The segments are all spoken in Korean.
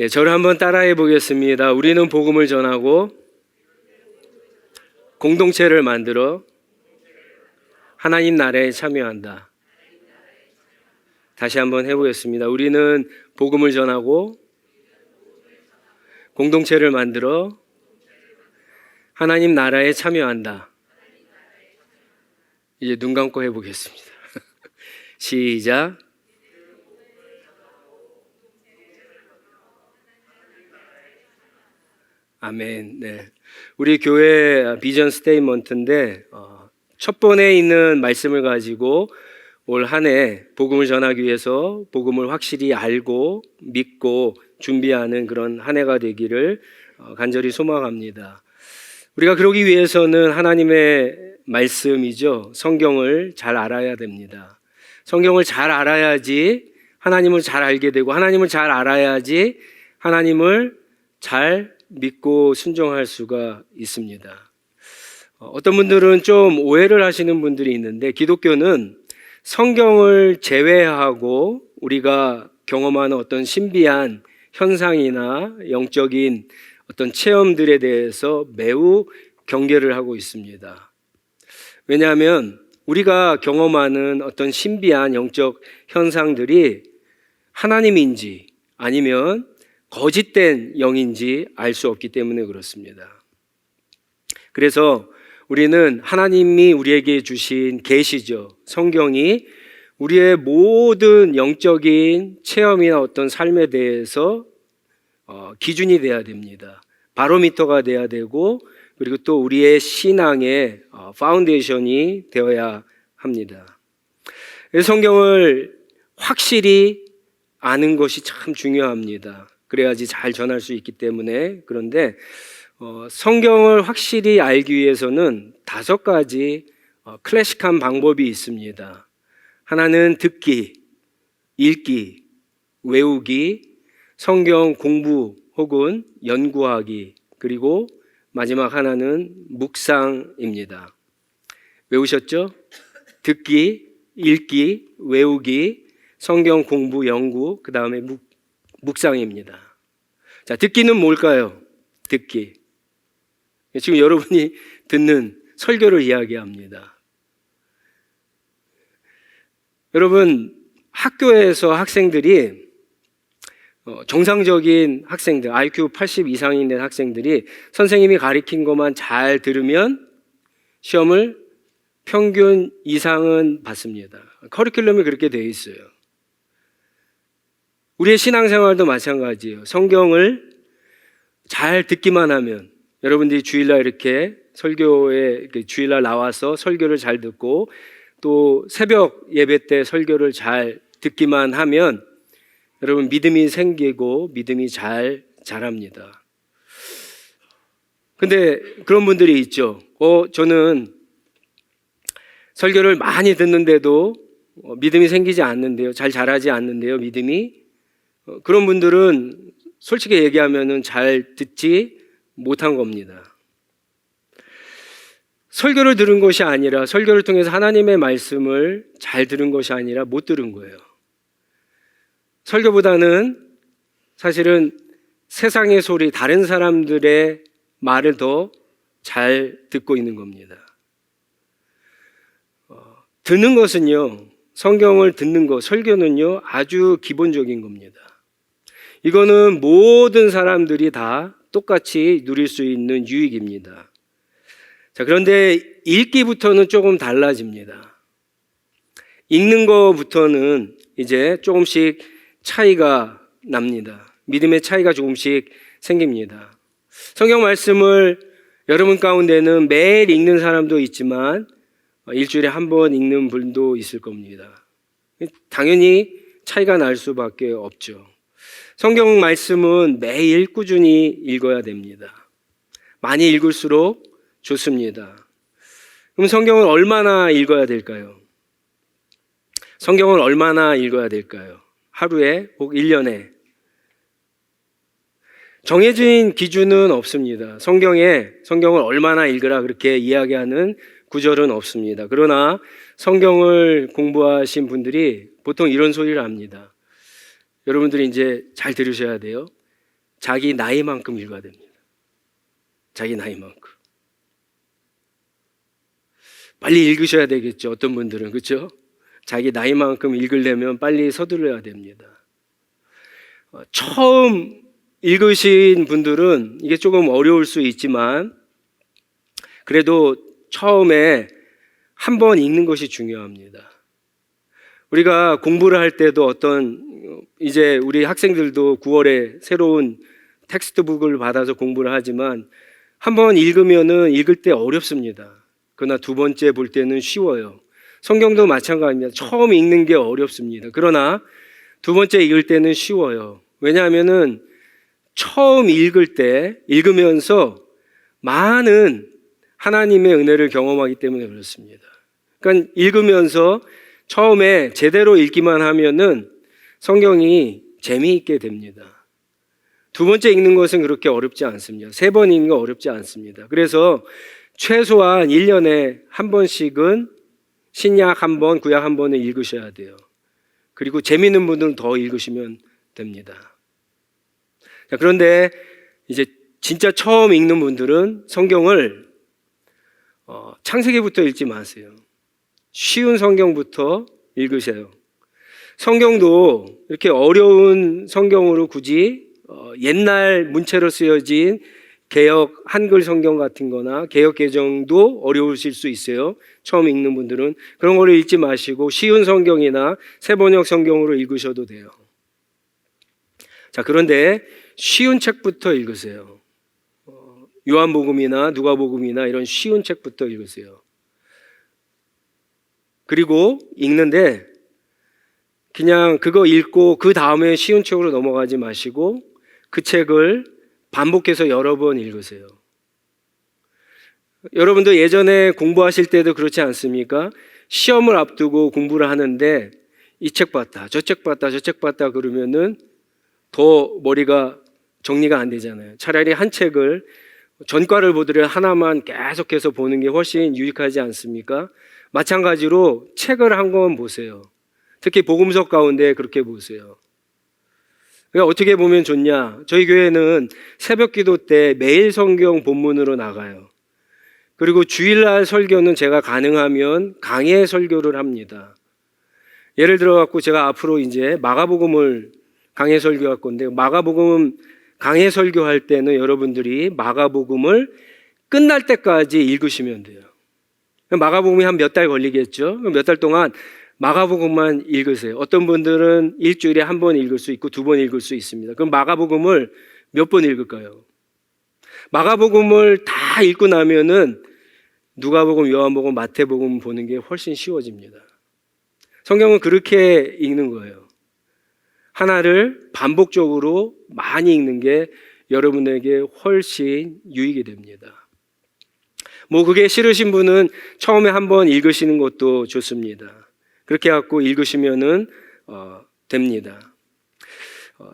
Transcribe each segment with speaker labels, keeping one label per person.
Speaker 1: 저를 한번 따라해 보겠습니다. 우리는 복음을 전하고 공동체를 만들어 하나님 나라에 참여한다. 다시 한번 해보겠습니다. 우리는 복음을 전하고 공동체를 만들어 하나님 나라에 참여한다. 이제 눈 감고 해보겠습니다. 시작. 아멘. 네. 우리 교회 비전 스테이트먼트인데 첫 번에 있는 말씀을 가지고 올 한 해 복음을 전하기 위해서 복음을 확실히 알고 믿고 준비하는 그런 한 해가 되기를 간절히 소망합니다. 우리가 그러기 위해서는 하나님의 말씀이죠. 성경을 잘 알아야 됩니다. 성경을 잘 알아야지 하나님을 잘 알게 되고, 하나님을 잘 알아야지 하나님을 잘 믿고 순종할 수가 있습니다. 어떤 분들은 좀 오해를 하시는 분들이 있는데, 기독교는 성경을 제외하고 우리가 경험하는 어떤 신비한 현상이나 영적인 어떤 체험들에 대해서 매우 경계를 하고 있습니다. 왜냐하면 우리가 경험하는 어떤 신비한 영적 현상들이 하나님인지 아니면 거짓된 영인지 알 수 없기 때문에 그렇습니다. 그래서 우리는 하나님이 우리에게 주신 계시죠. 성경이 우리의 모든 영적인 체험이나 어떤 삶에 대해서 기준이 돼야 됩니다. 바로미터가 돼야 되고, 그리고 또 우리의 신앙의 파운데이션이 되어야 합니다. 성경을 확실히 아는 것이 참 중요합니다. 그래야지 잘 전할 수 있기 때문에. 그런데 성경을 확실히 알기 위해서는 5가지 클래식한 방법이 있습니다. 하나는 듣기, 읽기, 외우기, 성경 공부 혹은 연구하기, 그리고 마지막 하나는 묵상입니다. 외우셨죠? 듣기, 읽기, 외우기, 성경 공부, 연구, 그 다음에 묵상입니다. 자, 듣기는 뭘까요? 듣기. 지금 여러분이 듣는 설교를 이야기합니다. 여러분, 학교에서 학생들이 정상적인 학생들, IQ 80 이상이 된 학생들이 선생님이 가르친 것만 잘 들으면 시험을 평균 이상은 받습니다. 커리큘럼이 그렇게 되어 있어요. 우리의 신앙생활도 마찬가지예요. 성경을 잘 듣기만 하면, 여러분들이 주일날 이렇게 설교에 주일날 나와서 설교를 잘 듣고 또 새벽 예배 때 설교를 잘 듣기만 하면 여러분 믿음이 생기고 믿음이 잘 자랍니다. 근데 그런 분들이 있죠. 저는 설교를 많이 듣는데도 믿음이 생기지 않는데요. 잘 자라지 않는데요, 믿음이. 그런 분들은 솔직히 얘기하면은 잘 듣지 못한 겁니다. 설교를 들은 것이 아니라, 설교를 통해서 하나님의 말씀을 잘 들은 것이 아니라 못 들은 거예요. 설교보다는 사실은 세상의 소리, 다른 사람들의 말을 더 잘 듣고 있는 겁니다. 듣는 것은요, 성경을 듣는 것, 설교는요, 아주 기본적인 겁니다. 이거는 모든 사람들이 다 똑같이 누릴 수 있는 유익입니다. 자, 그런데 읽기부터는 조금 달라집니다. 읽는 것부터는 이제 조금씩 차이가 납니다. 믿음의 차이가 조금씩 생깁니다. 성경 말씀을 여러분 가운데는 매일 읽는 사람도 있지만 일주일에 한 번 읽는 분도 있을 겁니다. 당연히 차이가 날 수밖에 없죠. 성경 말씀은 매일 꾸준히 읽어야 됩니다. 많이 읽을수록 좋습니다. 그럼 성경을 얼마나 읽어야 될까요? 성경을 얼마나 읽어야 될까요? 하루에, 혹 1년에? 정해진 기준은 없습니다. 성경을 얼마나 읽으라 그렇게 이야기하는 구절은 없습니다. 그러나 성경을 공부하신 분들이 보통 이런 소리를 합니다. 여러분들이 이제 잘 들으셔야 돼요. 자기 나이만큼 읽어야 됩니다. 자기 나이만큼. 빨리 읽으셔야 되겠죠. 어떤 분들은. 그렇죠? 자기 나이만큼 읽으려면 빨리 서두르야 됩니다. 처음 읽으신 분들은 이게 조금 어려울 수 있지만 그래도 처음에 한 번 읽는 것이 중요합니다. 우리가 공부를 할 때도 이제 우리 학생들도 9월에 새로운 텍스트북을 받아서 공부를 하지만 한 번 읽으면은 읽을 때 어렵습니다. 그러나 두 번째 볼 때는 쉬워요. 성경도 마찬가지입니다. 처음 읽는 게 어렵습니다. 그러나 두 번째 읽을 때는 쉬워요. 왜냐하면은 처음 읽으면서 많은 하나님의 은혜를 경험하기 때문에 그렇습니다. 그러니까 읽으면서 처음에 제대로 읽기만 하면은 성경이 재미있게 됩니다. 두 번째 읽는 것은 그렇게 어렵지 않습니다. 세 번 읽는 거 어렵지 않습니다. 그래서 최소한 1년에 한 번씩은 신약 한 번, 구약 한 번을 읽으셔야 돼요. 그리고 재미있는 분들은 더 읽으시면 됩니다. 자, 그런데 이제 진짜 처음 읽는 분들은 성경을 창세기부터 읽지 마세요. 쉬운 성경부터 읽으세요. 성경도 이렇게 어려운 성경으로 굳이 옛날 문체로 쓰여진 개역 한글 성경 같은 거나 개역 개정도 어려우실 수 있어요. 처음 읽는 분들은 그런 거를 읽지 마시고 쉬운 성경이나 새번역 성경으로 읽으셔도 돼요. 자, 그런데 쉬운 책부터 읽으세요. 요한복음이나 누가복음이나 이런 쉬운 책부터 읽으세요. 그리고 읽는데 그냥 그거 읽고 그 다음에 쉬운 책으로 넘어가지 마시고 그 책을 반복해서 여러 번 읽으세요. 여러분도 예전에 공부하실 때도 그렇지 않습니까? 시험을 앞두고 공부를 하는데 이 책 봤다, 저 책 봤다, 저 책 봤다 그러면은 더 머리가 정리가 안 되잖아요. 차라리 한 책을 전과를 보더라도 하나만 계속해서 보는 게 훨씬 유익하지 않습니까? 마찬가지로 책을 한 권 보세요. 특히 복음서 가운데 그렇게 보세요. 그러니까 어떻게 보면 좋냐? 저희 교회는 새벽 기도 때 매일 성경 본문으로 나가요. 그리고 주일날 설교는 제가 가능하면 강해 설교를 합니다. 예를 들어 갖고 제가 앞으로 이제 마가복음을 강해 설교할 건데 마가복음 강해 설교할 때는 여러분들이 마가복음을 끝날 때까지 읽으시면 돼요. 마가복음이 한 몇 달 걸리겠죠? 몇 달 동안 마가복음만 읽으세요. 어떤 분들은 일주일에 한 번 읽을 수 있고 두 번 읽을 수 있습니다. 그럼 마가복음을 몇 번 읽을까요? 마가복음을 다 읽고 나면은 누가복음, 요한복음, 마태복음 보는 게 훨씬 쉬워집니다. 성경은 그렇게 읽는 거예요. 하나를 반복적으로 많이 읽는 게 여러분에게 훨씬 유익이 됩니다. 뭐 그게 싫으신 분은 처음에 한번 읽으시는 것도 좋습니다. 그렇게 갖고 읽으시면은 됩니다.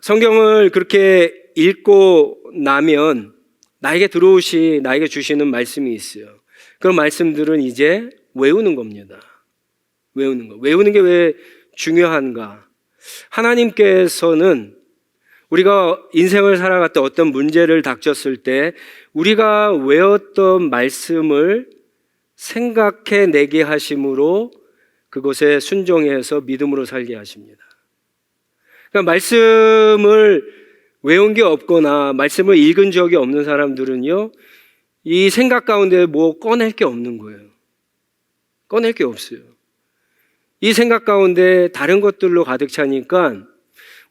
Speaker 1: 성경을 그렇게 읽고 나면 나에게 주시는 말씀이 있어요. 그런 말씀들은 이제 외우는 겁니다. 외우는 거. 외우는 게 왜 중요한가? 하나님께서는 우리가 인생을 살아갔다 어떤 문제를 닥쳤을 때 우리가 외웠던 말씀을 생각해내게 하심으로 그것에 순종해서 믿음으로 살게 하십니다. 그러니까 말씀을 외운 게 없거나 말씀을 읽은 적이 없는 사람들은요, 이 생각 가운데 뭐 꺼낼 게 없는 거예요. 꺼낼 게 없어요. 이 생각 가운데 다른 것들로 가득 차니까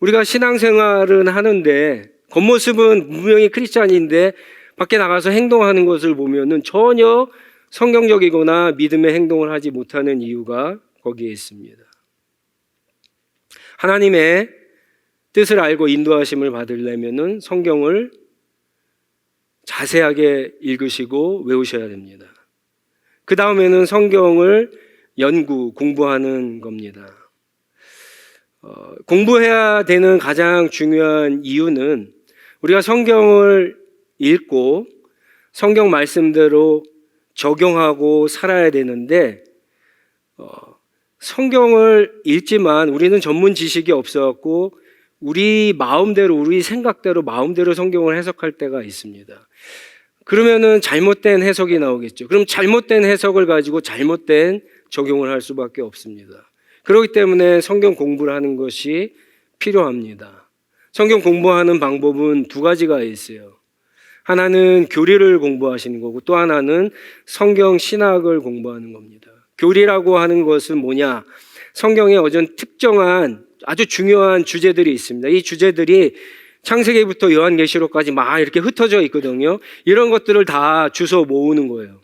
Speaker 1: 우리가 신앙생활은 하는데 겉모습은 분명히 크리스찬인데 밖에 나가서 행동하는 것을 보면은 전혀 성경적이거나 믿음의 행동을 하지 못하는 이유가 거기에 있습니다. 하나님의 뜻을 알고 인도하심을 받으려면은 성경을 자세하게 읽으시고 외우셔야 됩니다. 그 다음에는 성경을 공부하는 겁니다. 공부해야 되는 가장 중요한 이유는 우리가 성경을 읽고 성경 말씀대로 적용하고 살아야 되는데 성경을 읽지만 우리는 전문 지식이 없어갖고 우리 마음대로, 우리 생각대로, 마음대로 성경을 해석할 때가 있습니다. 그러면은 잘못된 해석이 나오겠죠. 그럼 잘못된 해석을 가지고 잘못된 적용을 할 수밖에 없습니다. 그렇기 때문에 성경 공부를 하는 것이 필요합니다. 성경 공부하는 방법은 두 가지가 있어요. 하나는 교리를 공부하시는 거고 또 하나는 성경 신학을 공부하는 겁니다. 교리라고 하는 것은 뭐냐? 성경에 어떤 특정한 아주 중요한 주제들이 있습니다. 이 주제들이 창세기부터 요한계시록까지 막 이렇게 흩어져 있거든요. 이런 것들을 다 주워 모으는 거예요.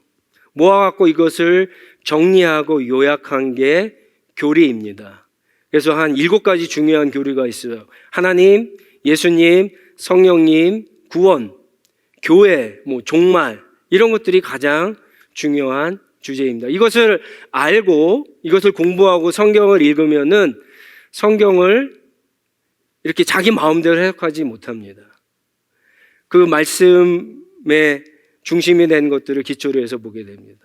Speaker 1: 모아갖고 이것을 정리하고 요약한 게 교리입니다. 그래서 한 7가지 중요한 교리가 있어요. 하나님, 예수님, 성령님, 구원, 교회, 종말 이런 것들이 가장 중요한 주제입니다. 이것을 알고 이것을 공부하고 성경을 읽으면은 성경을 이렇게 자기 마음대로 해석하지 못합니다. 그 말씀의 중심이 된 것들을 기초로 해서 보게 됩니다.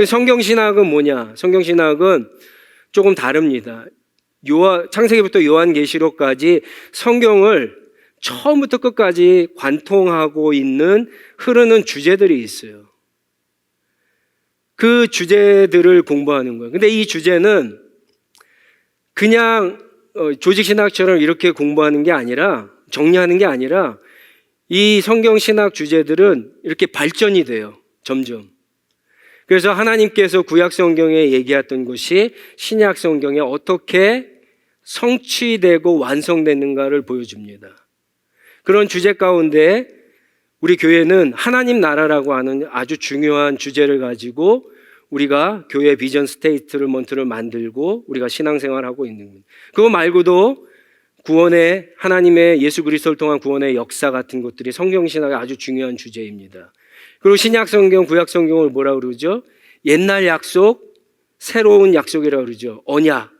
Speaker 1: 성경신학은 뭐냐? 성경신학은 조금 다릅니다. 창세기부터 요한계시록까지 성경을 처음부터 끝까지 관통하고 있는 흐르는 주제들이 있어요. 그 주제들을 공부하는 거예요. 근데 이 주제는 그냥 조직신학처럼 이렇게 공부하는 게 아니라, 정리하는 게 아니라 이 성경신학 주제들은 이렇게 발전이 돼요. 점점. 그래서 하나님께서 구약성경에 얘기했던 것이 신약성경에 어떻게 성취되고 완성되는가를 보여줍니다. 그런 주제 가운데 우리 교회는 하나님 나라라고 하는 아주 중요한 주제를 가지고 우리가 교회 비전 스테이트먼트를 만들고 우리가 신앙생활하고 있는 겁니다. 그거 말고도 구원의 하나님의 예수 그리스도를 통한 구원의 역사 같은 것들이 성경신학의 아주 중요한 주제입니다. 그리고 신약성경, 구약성경을 뭐라고 그러죠? 옛날 약속, 새로운 약속이라고 그러죠. 언약,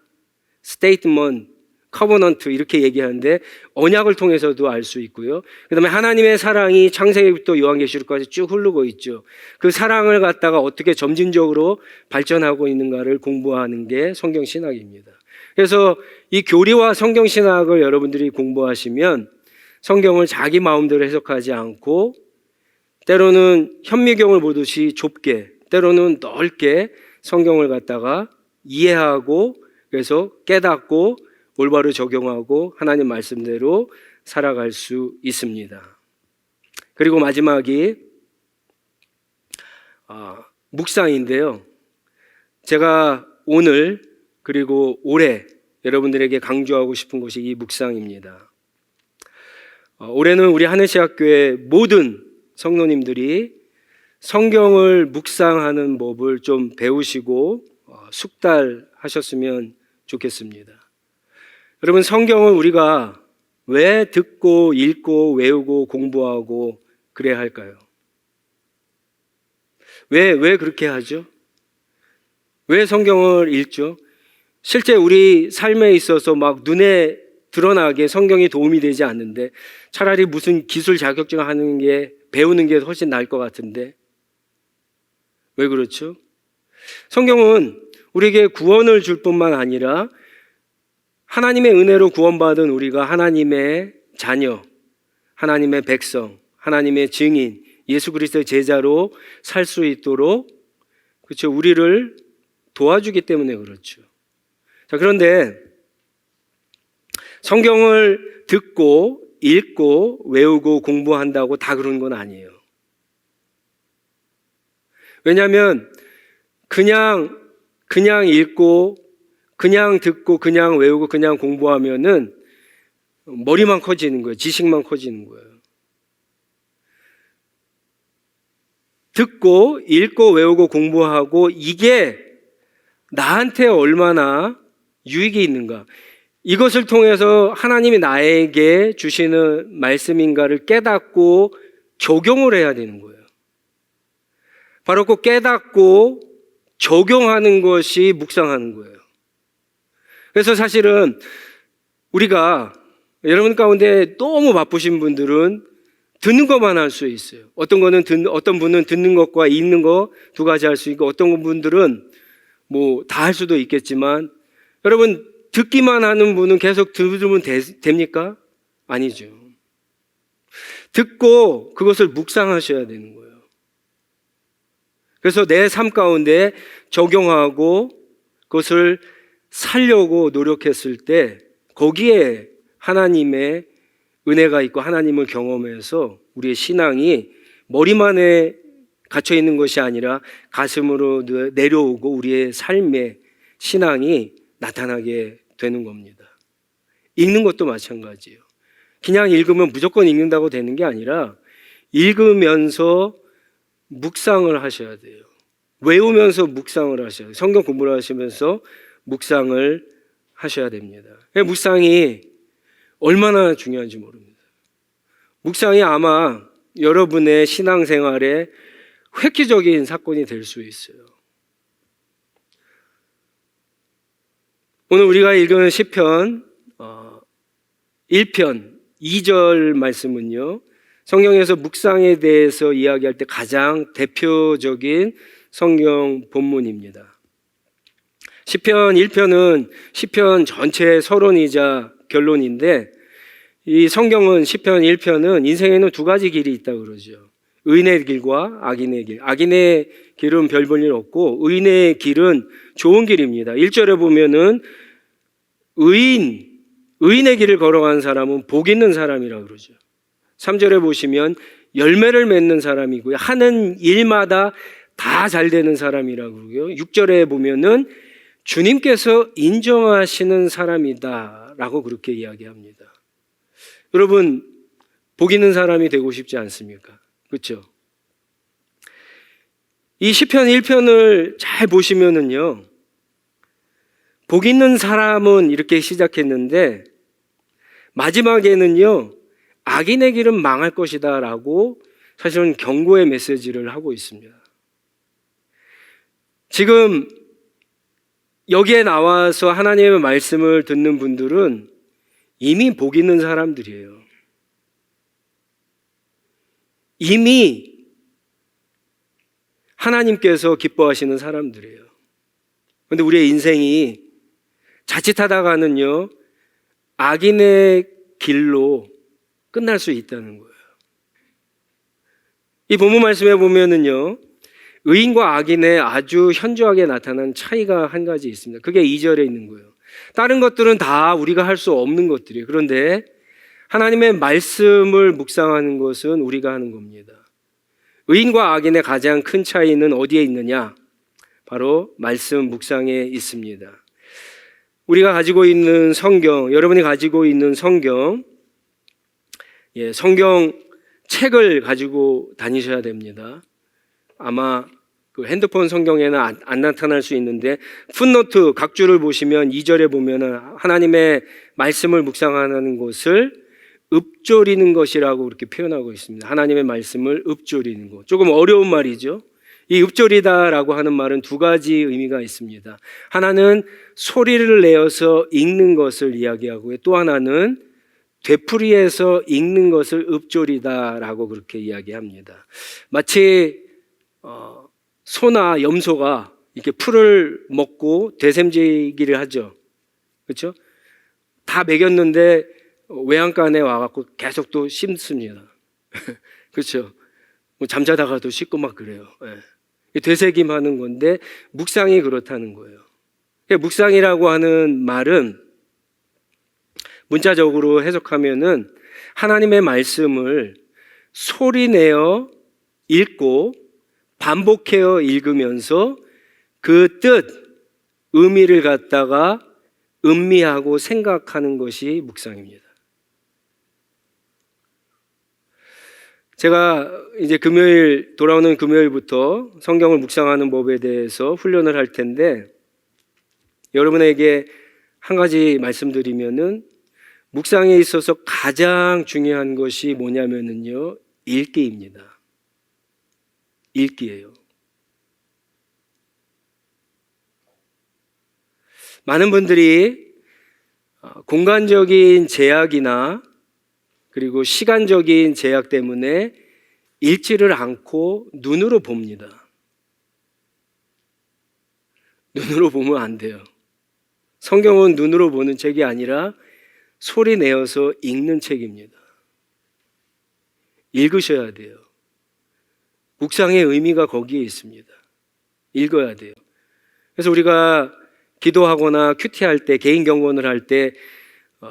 Speaker 1: 스테이트먼트, 커버넌트 이렇게 얘기하는데 언약을 통해서도 알 수 있고요. 그 다음에 하나님의 사랑이 창세기부터 요한계시록까지 쭉 흐르고 있죠. 그 사랑을 갖다가 어떻게 점진적으로 발전하고 있는가를 공부하는 게 성경신학입니다. 그래서 이 교리와 성경신학을 여러분들이 공부하시면 성경을 자기 마음대로 해석하지 않고 때로는 현미경을 보듯이 좁게, 때로는 넓게 성경을 갖다가 이해하고 그래서 깨닫고 올바로 적용하고 하나님 말씀대로 살아갈 수 있습니다. 그리고 마지막이 묵상인데요. 제가 오늘 그리고 올해 여러분들에게 강조하고 싶은 것이 이 묵상입니다. 올해는 우리 하늘시학교의 모든 성도님들이 성경을 묵상하는 법을 좀 배우시고 숙달하셨으면 좋겠습니다. 여러분, 성경을 우리가 왜 듣고 읽고 외우고 공부하고 그래야 할까요? 왜 그렇게 하죠? 왜 성경을 읽죠? 실제 우리 삶에 있어서 막 눈에 드러나게 성경이 도움이 되지 않는데 차라리 무슨 기술 자격증 하는 게 배우는 게 훨씬 나을 것 같은데 왜 그렇죠? 성경은 우리에게 구원을 줄 뿐만 아니라 하나님의 은혜로 구원받은 우리가 하나님의 자녀, 하나님의 백성, 하나님의 증인, 예수 그리스도의 제자로 살 수 있도록 그렇죠. 우리를 도와주기 때문에 그렇죠. 자, 그런데 성경을 듣고 읽고 외우고 공부한다고 다 그런 건 아니에요. 왜냐하면 그냥 읽고 그냥 듣고 그냥 외우고 그냥 공부하면은 머리만 커지는 거예요. 지식만 커지는 거예요. 듣고 읽고 외우고 공부하고 이게 나한테 얼마나 유익이 있는가, 이것을 통해서 하나님이 나에게 주시는 말씀인가를 깨닫고 적용을 해야 되는 거예요. 바로 그 깨닫고 적용하는 것이 묵상하는 거예요. 그래서 사실은 우리가 여러분 가운데 너무 바쁘신 분들은 듣는 것만 할 수 있어요. 어떤 분은 듣는 것과 읽는 거 두 가지 할 수 있고 어떤 분들은 뭐 다 할 수도 있겠지만 여러분 듣기만 하는 분은 계속 들으면 됩니까? 아니죠. 듣고 그것을 묵상하셔야 되는 거예요. 그래서 내 삶 가운데 적용하고 그것을 살려고 노력했을 때 거기에 하나님의 은혜가 있고 하나님을 경험해서 우리의 신앙이 머리만에 갇혀 있는 것이 아니라 가슴으로 내려오고 우리의 삶의 신앙이 나타나게 되는 겁니다. 읽는 것도 마찬가지예요. 그냥 읽으면 무조건 읽는다고 되는 게 아니라 읽으면서 묵상을 하셔야 돼요. 외우면서 묵상을 하셔야 돼요. 성경 공부를 하시면서 묵상을 하셔야 됩니다. 묵상이 얼마나 중요한지 모릅니다. 묵상이 아마 여러분의 신앙생활에 획기적인 사건이 될 수 있어요. 오늘 우리가 읽은 시편 1편 2절 말씀은요, 성경에서 묵상에 대해서 이야기할 때 가장 대표적인 성경 본문입니다. 시편 1편은 시편 전체의 서론이자 결론인데, 이 성경은 시편 1편은 인생에는 두 가지 길이 있다고 그러죠. 의인의 길과 악인의 길. 악인의 길은 별 볼 일 없고 의인의 길은 좋은 길입니다. 1절에 보면은 의인의 길을 걸어가는 사람은 복 있는 사람이라고 그러죠. 3절에 보시면 열매를 맺는 사람이고요. 하는 일마다 다 잘 되는 사람이라고 그러고요. 6절에 보면은 주님께서 인정하시는 사람이다라고 그렇게 이야기합니다. 여러분, 복 있는 사람이 되고 싶지 않습니까? 그렇죠? 이 시편 1편을 잘 보시면은요, 복 있는 사람은 이렇게 시작했는데 마지막에는요, 악인의 길은 망할 것이다 라고 사실은 경고의 메시지를 하고 있습니다. 지금 여기에 나와서 하나님의 말씀을 듣는 분들은 이미 복 있는 사람들이에요. 이미 하나님께서 기뻐하시는 사람들이에요. 그런데 우리의 인생이 자칫하다가는요, 악인의 길로 끝날 수 있다는 거예요. 이 본문 말씀에 보면은요, 의인과 악인의 아주 현저하게 나타난 차이가 한 가지 있습니다. 그게 2절에 있는 거예요. 다른 것들은 다 우리가 할 수 없는 것들이에요. 그런데 하나님의 말씀을 묵상하는 것은 우리가 하는 겁니다. 의인과 악인의 가장 큰 차이는 어디에 있느냐? 바로 말씀 묵상에 있습니다. 우리가 가지고 있는 성경, 여러분이 가지고 있는 성경, 성경 책을 가지고 다니셔야 됩니다. 아마 그 핸드폰 성경에는 안 나타날 수 있는데 풋노트 각주를 보시면 2절에 보면은 하나님의 말씀을 묵상하는 것을 읊조리는 것이라고 그렇게 표현하고 있습니다. 하나님의 말씀을 읊조리는 것. 조금 어려운 말이죠. 이 읊조리다라고 하는 말은 두 가지 의미가 있습니다. 하나는 소리를 내어서 읽는 것을 이야기하고요. 또 하나는 되풀이해서 읽는 것을 읊조리다라고 그렇게 이야기합니다. 마치 소나 염소가 이렇게 풀을 먹고 되샘지기를 하죠. 그렇죠? 다 먹였는데 외양간에 와갖고 계속 또 씹습니다. 그렇죠? 뭐 잠자다가도 씹고 막 그래요. 되새김하는 건데 묵상이 그렇다는 거예요. 묵상이라고 하는 말은 문자적으로 해석하면은 하나님의 말씀을 소리내어 읽고 반복해서 읽으면서 그 뜻, 의미를 갖다가 음미하고 생각하는 것이 묵상입니다. 제가 이제 돌아오는 금요일부터 성경을 묵상하는 법에 대해서 훈련을 할 텐데, 여러분에게 한 가지 말씀드리면은 묵상에 있어서 가장 중요한 것이 뭐냐면은요, 읽기입니다. 읽기예요. 많은 분들이 공간적인 제약이나 그리고 시간적인 제약 때문에 읽지를 않고 눈으로 봅니다. 눈으로 보면 안 돼요. 성경은 눈으로 보는 책이 아니라 소리 내어서 읽는 책입니다. 읽으셔야 돼요. 묵상의 의미가 거기에 있습니다. 읽어야 돼요. 그래서 우리가 기도하거나 큐티할 때, 개인 경건을 할 때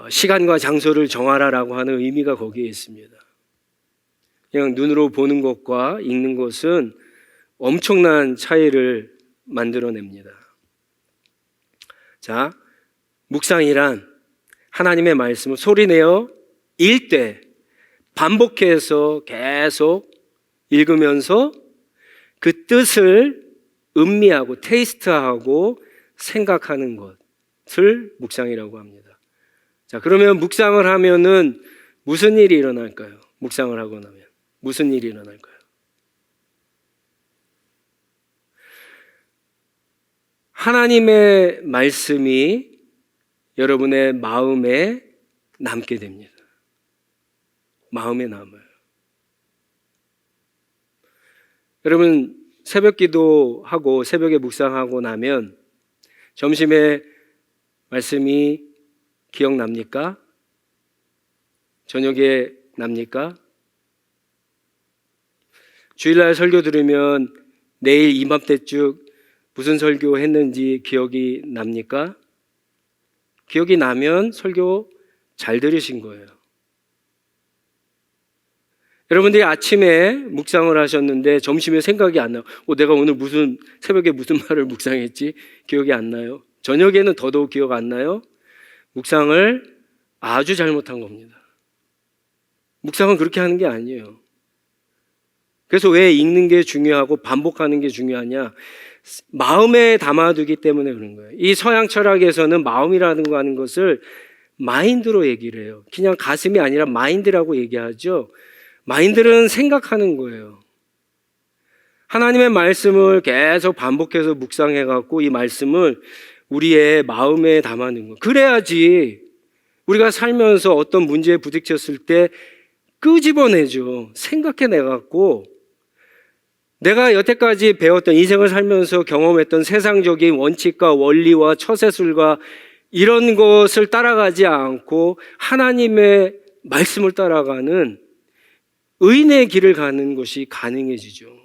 Speaker 1: 시간과 장소를 정하라라고 하는 의미가 거기에 있습니다. 그냥 눈으로 보는 것과 읽는 것은 엄청난 차이를 만들어냅니다. 자, 묵상이란 하나님의 말씀을 소리내어 읽되 반복해서 계속 읽으면서 그 뜻을 음미하고 테이스트하고 생각하는 것을 묵상이라고 합니다. 자, 그러면 묵상을 하면은 무슨 일이 일어날까요? 묵상을 하고 나면 무슨 일이 일어날까요? 하나님의 말씀이 여러분의 마음에 남게 됩니다. 마음에 남아요. 여러분, 새벽 기도하고 새벽에 묵상하고 나면 점심에 말씀이 기억납니까? 저녁에 납니까? 주일날 설교 들으면 내일 이맘때쯤 무슨 설교 했는지 기억이 납니까? 기억이 나면 설교 잘 들으신 거예요. 여러분들이 아침에 묵상을 하셨는데 점심에 생각이 안 나요. 내가 오늘 새벽에 무슨 말을 묵상했지? 기억이 안 나요. 저녁에는 더더욱 기억 안 나요. 묵상을 아주 잘못한 겁니다. 묵상은 그렇게 하는 게 아니에요. 그래서 왜 읽는 게 중요하고 반복하는 게 중요하냐? 마음에 담아두기 때문에 그런 거예요. 이 서양 철학에서는 마음이라는 거 하는 것을 마인드로 얘기를 해요. 그냥 가슴이 아니라 마인드라고 얘기하죠. 마인드는 생각하는 거예요. 하나님의 말씀을 계속 반복해서 묵상해갖고 이 말씀을 우리의 마음에 담아놓는 거예요. 그래야지 우리가 살면서 어떤 문제에 부딪혔을 때 끄집어내죠. 생각해내갖고 내가 여태까지 배웠던 인생을 살면서 경험했던 세상적인 원칙과 원리와 처세술과 이런 것을 따라가지 않고 하나님의 말씀을 따라가는 의인의 길을 가는 것이 가능해지죠.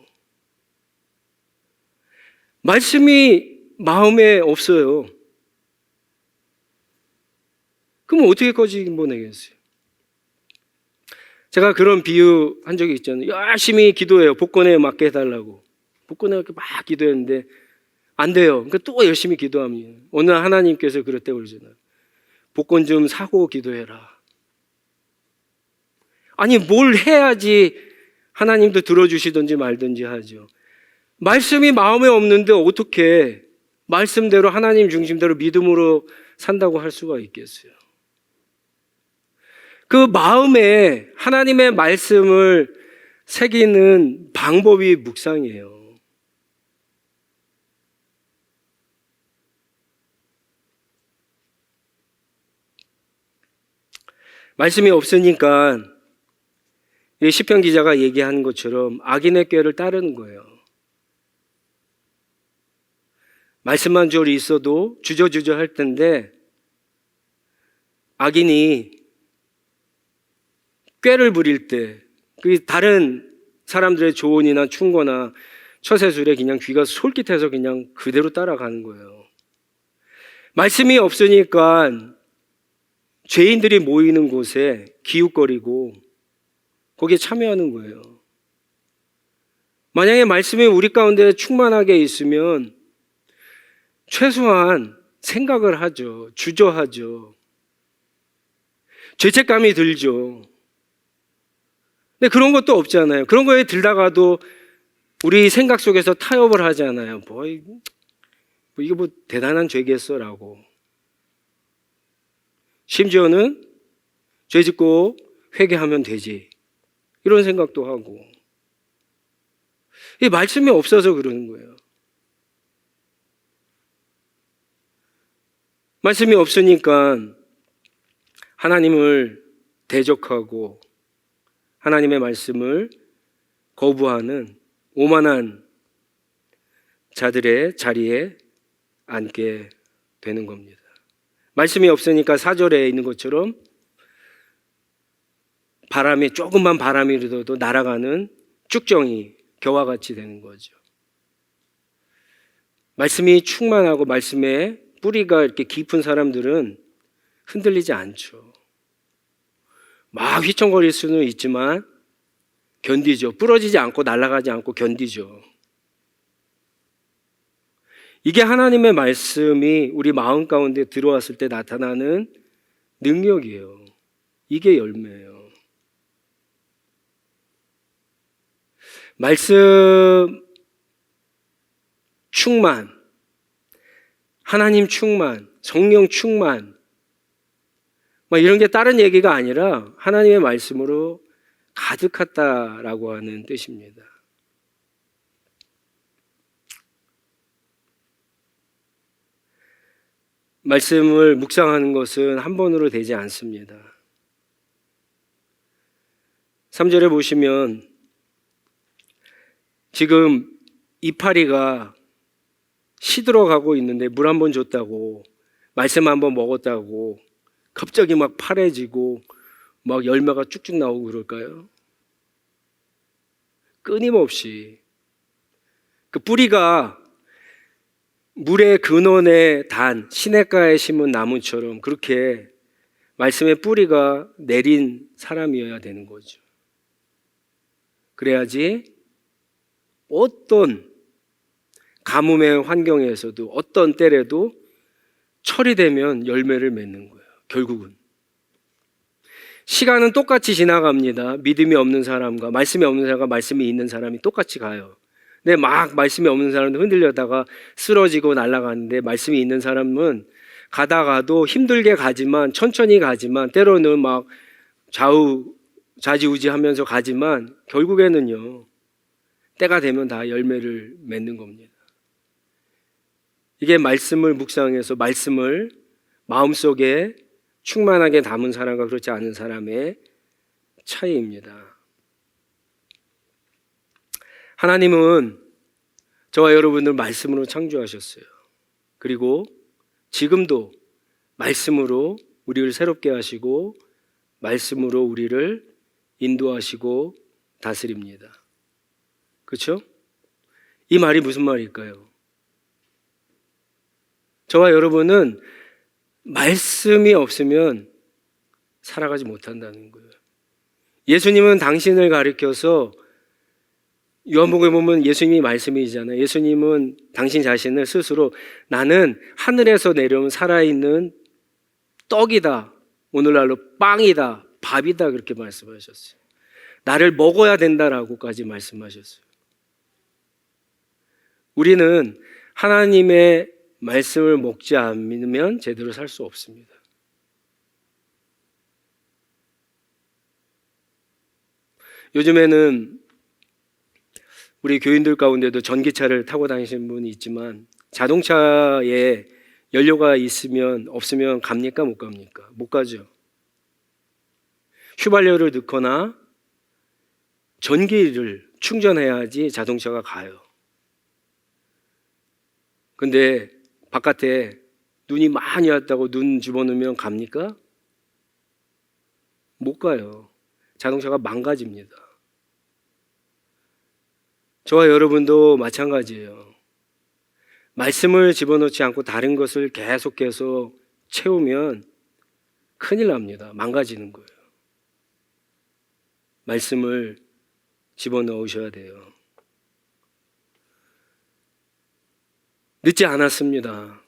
Speaker 1: 말씀이 마음에 없어요. 그럼 어떻게 꺼집어내겠어요? 제가 그런 비유 한 적이 있잖아요. 열심히 기도해요. 복권에 맞게 해달라고. 복권에 막 기도했는데 안 돼요. 그러니까 또 열심히 기도합니다. 오늘 하나님께서 그랬다고 그러잖아요. 복권 좀 사고 기도해라. 아니, 뭘 해야지 하나님도 들어주시든지 말든지 하죠. 말씀이 마음에 없는데 어떻게 말씀대로 하나님 중심대로 믿음으로 산다고 할 수가 있겠어요? 그 마음에 하나님의 말씀을 새기는 방법이 묵상이에요. 말씀이 없으니까 시편 기자가 얘기한 것처럼 악인의 꾀를 따르는 거예요. 말씀만 저리 있어도 주저주저 할 텐데 악인이 꾀를 부릴 때 그 다른 사람들의 조언이나 충고나 처세술에 그냥 귀가 솔깃해서 그냥 그대로 따라가는 거예요. 말씀이 없으니까 죄인들이 모이는 곳에 기웃거리고 거기에 참여하는 거예요. 만약에 말씀이 우리 가운데 충만하게 있으면 최소한 생각을 하죠. 주저하죠. 죄책감이 들죠. 근데 그런 것도 없잖아요. 그런 거에 들다가도 우리 생각 속에서 타협을 하잖아요. 이게 뭐 대단한 죄겠어라고. 심지어는 죄 짓고 회개하면 되지. 이런 생각도 하고. 이 말씀이 없어서 그러는 거예요. 말씀이 없으니까 하나님을 대적하고 하나님의 말씀을 거부하는 오만한 자들의 자리에 앉게 되는 겁니다. 말씀이 없으니까 4절에 있는 것처럼 바람이 조금만 바람이라도 날아가는 쭉정이 겨와 같이 되는 거죠. 말씀이 충만하고 말씀에 뿌리가 이렇게 깊은 사람들은 흔들리지 않죠. 막 휘청거릴 수는 있지만 견디죠. 부러지지 않고 날아가지 않고 견디죠. 이게 하나님의 말씀이 우리 마음 가운데 들어왔을 때 나타나는 능력이에요. 이게 열매예요. 말씀 충만, 하나님 충만, 성령 충만, 이런 게 다른 얘기가 아니라 하나님의 말씀으로 가득했다라고 하는 뜻입니다. 말씀을 묵상하는 것은 한 번으로 되지 않습니다. 3절에 보시면 지금 이파리가 시들어가고 있는데 물 한 번 줬다고, 말씀 한 번 먹었다고 갑자기 막 파래지고 막 열매가 쭉쭉 나오고 그럴까요? 끊임없이 그 뿌리가 물의 근원에 단 시냇가에 심은 나무처럼 그렇게 말씀의 뿌리가 내린 사람이어야 되는 거죠. 그래야지 어떤 가뭄의 환경에서도 어떤 때라도 철이 되면 열매를 맺는 거예요. 결국은 시간은 똑같이 지나갑니다. 믿음이 없는 사람과 말씀이 없는 사람과 말씀이 있는 사람이 똑같이 가요. 근데 막 말씀이 없는 사람도 흔들려다가 쓰러지고 날아가는데, 말씀이 있는 사람은 가다가도 힘들게 가지만, 천천히 가지만, 때로는 막 좌지우지하면서 가지만 결국에는요, 때가 되면 다 열매를 맺는 겁니다. 이게 말씀을 묵상해서 말씀을 마음속에 충만하게 담은 사람과 그렇지 않은 사람의 차이입니다. 하나님은 저와 여러분을 말씀으로 창조하셨어요. 그리고 지금도 말씀으로 우리를 새롭게 하시고 말씀으로 우리를 인도하시고 다스립니다. 그렇죠? 이 말이 무슨 말일까요? 저와 여러분은 말씀이 없으면 살아가지 못한다는 거예요. 예수님은 당신을 가리켜서, 요한복음에 보면 예수님이 말씀이잖아요. 예수님은 당신 자신을 스스로 나는 하늘에서 내려온 살아있는 떡이다, 오늘날로 빵이다, 밥이다, 그렇게 말씀하셨어요. 나를 먹어야 된다라고까지 말씀하셨어요. 우리는 하나님의 말씀을 먹지 않으면 제대로 살 수 없습니다. 요즘에는 우리 교인들 가운데도 전기차를 타고 다니시는 분이 있지만, 자동차에 연료가 있으면 없으면 갑니까? 못 갑니까? 못 가죠. 휘발유를 넣거나 전기를 충전해야지 자동차가 가요. 근데 바깥에 눈이 많이 왔다고 눈 집어넣으면 갑니까? 못 가요. 자동차가 망가집니다. 저와 여러분도 마찬가지예요. 말씀을 집어넣지 않고 다른 것을 계속해서 채우면 큰일 납니다. 망가지는 거예요. 말씀을 집어넣으셔야 돼요. 늦지 않았습니다.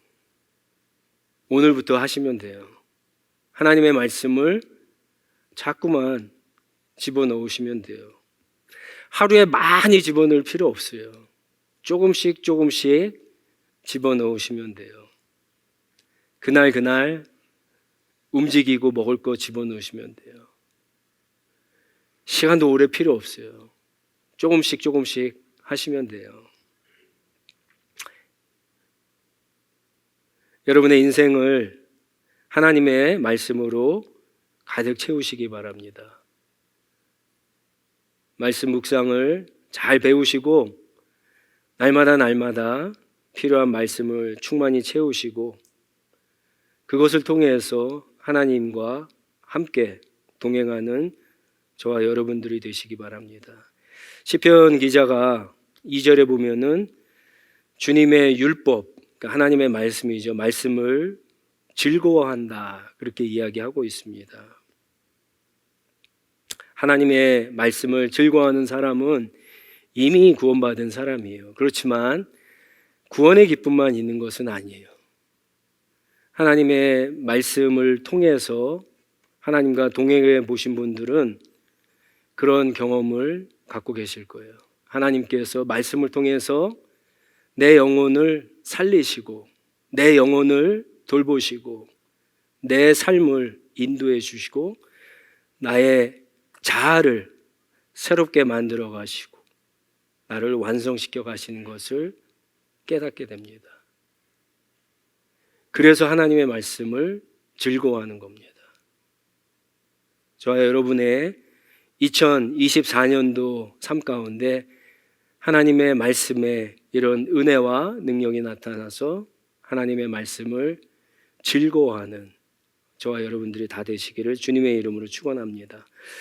Speaker 1: 오늘부터 하시면 돼요. 하나님의 말씀을 자꾸만 집어넣으시면 돼요. 하루에 많이 집어넣을 필요 없어요. 조금씩 집어넣으시면 돼요. 그날 움직이고 먹을 거 집어넣으시면 돼요. 시간도 오래 필요 없어요. 조금씩 하시면 돼요. 여러분의 인생을 하나님의 말씀으로 가득 채우시기 바랍니다. 말씀 묵상을 잘 배우시고 날마다 필요한 말씀을 충만히 채우시고 그것을 통해서 하나님과 함께 동행하는 저와 여러분들이 되시기 바랍니다. 시편 기자가 2절에 보면은 주님의 율법, 그러니까 하나님의 말씀이죠. 말씀을 즐거워한다. 그렇게 이야기하고 있습니다. 하나님의 말씀을 즐거워하는 사람은 이미 구원받은 사람이에요. 그렇지만 구원의 기쁨만 있는 것은 아니에요. 하나님의 말씀을 통해서 하나님과 동행해 보신 분들은 그런 경험을 갖고 계실 거예요. 하나님께서 말씀을 통해서 내 영혼을 살리시고 내 영혼을 돌보시고 내 삶을 인도해 주시고 나의 자아를 새롭게 만들어 가시고 나를 완성시켜 가시는 것을 깨닫게 됩니다. 그래서 하나님의 말씀을 즐거워하는 겁니다. 저와 여러분의 2024년도 삶 가운데 하나님의 말씀에 이런 은혜와 능력이 나타나서 하나님의 말씀을 즐거워하는 저와 여러분들이 다 되시기를 주님의 이름으로 축원합니다.